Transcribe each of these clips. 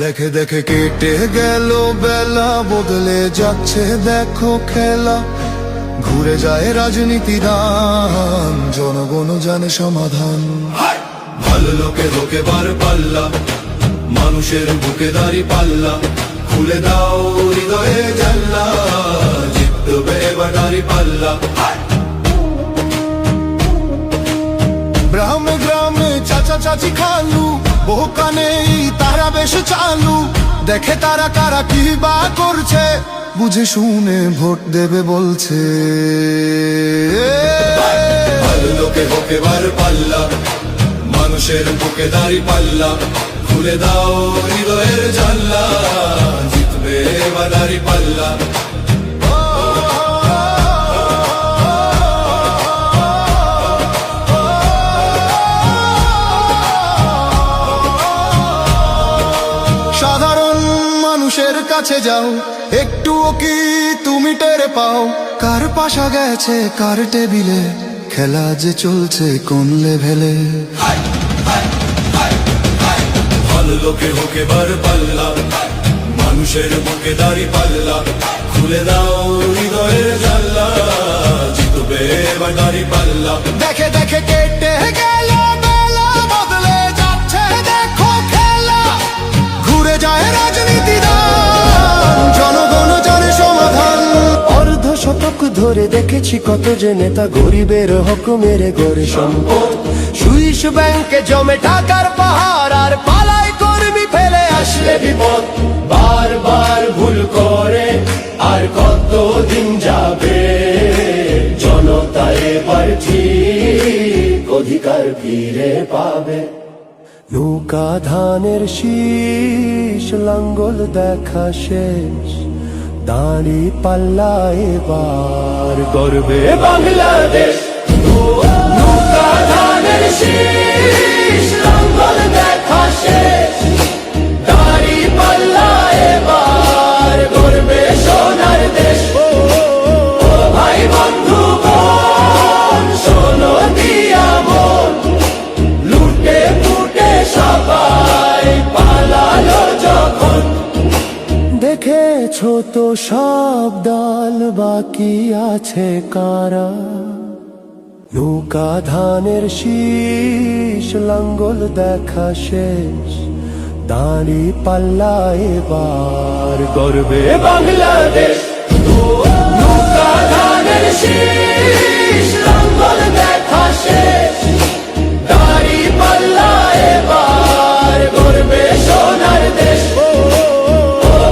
দেখে দেখে কেটে গেল বেলা, বদলে যাচ্ছে দেখো খেলা। ঘুরে যায় রাজনীতি দান, জনগণ জানে সমাধান। ভালো লোকে লোকে বার পাল্লা, মানুষের বুকে দাঁড়ি পাল্লা। খুলে দাও হৃদয়ে জানলা, জিতবে এবার দাঁড়ি পাল্লা। গ্রামে গ্রামে চাচা চাচি খালু, বহু কানে তারা বেশ চালু। দেখে তারা কারা কি বা করছে, বুঝে শুনে ভোট দেবে বলছে। ভালো লোকে হোকে বার পাল্লা, মানুষের বুকে দাঁড়ি পাল্লা। খুলে দাও হৃদয়ের জানলা, জিতবে এবার দাঁড়ি পাল্লা। সাধারণ মানুষের কাছে যাও, একটুও কি তুমি টের পাও? কার পাশা গেছে কার টেবিলে, খেলা যে চলছে কোন লেভেলে। ভালো লোকে হোকে বার পাল্লা, মানুষের বুকে দাঁড়ি পাল্লা। খুলে দাও হৃদয়ের জানলা, জিতবে এবার দাঁড়ি পাল্লা। দেখে দেখে কেটে গেল বেলা, বদলে যাচ্ছে দেখো খেলা। ঘুরে যায় রাজনীতি দান, জনগণ জানে সমাধান। অর্ধ শতক ধরে দেখেছি কত যে নেতা গরিবের হক মেরে গড়ে সম্পদ। সুইস ব্যাংকে জমে টাকার পাহাড়, আর পালায় কর্মী ফেলে আসলে বিপদ। বারবার ভুল করে আর কতদিন যাবে, জনতা এবার ঠিক অধিকার ফিরে পাবে। নৌকা ধানের শীষ, লাঙ্গল দেখা শেষ, দাঁড়ি পাল্লা এবার গর্বে বাংলাদেশ। নৌকা ধানের শীষ, লাঙ্গল দেখা শেষ, দাঁড়ি পাল্লা এবার গর্বে সোনার দেশ। ও ভাই বন্ধু বোন, শোনো দিয়া মন, লুটে পুটে সবাই পালালো যখন। দেখেছো তো সব দল, বাকি আছে কারা? নৌকা ধানের শীষ, লাঙ্গল দেখা শেষ, দাঁড়ি পাল্লা এবার গর্বে বাংলাদেশ। নৌকা ধানের শীষ, লাঙ্গল দেখা শেষ, দাঁড়ি পাল্লা এবার গর্বে সোনার দেশ।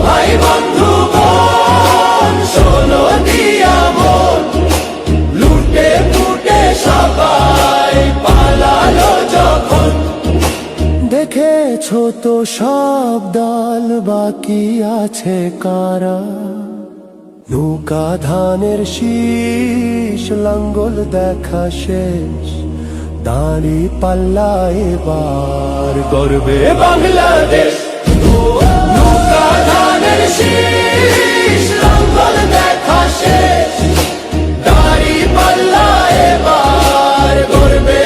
ভাই বন্ধু বোন, শোনো দিয়া মন, লুটে পুটে সবাই পালালো যখন। দেখেছো তো সব দল, বাকি আছে কারা? নৌকা ধানের শীষ, লাঙ্গল দেখা শেষ, দাঁড়ি পাল্লা এবার গর্বে বাংলাদেশ। নৌকা ধানের শীষ, লাঙ্গল দেখা শেষ, দাঁড়ি পাল্লা এবার গর্বে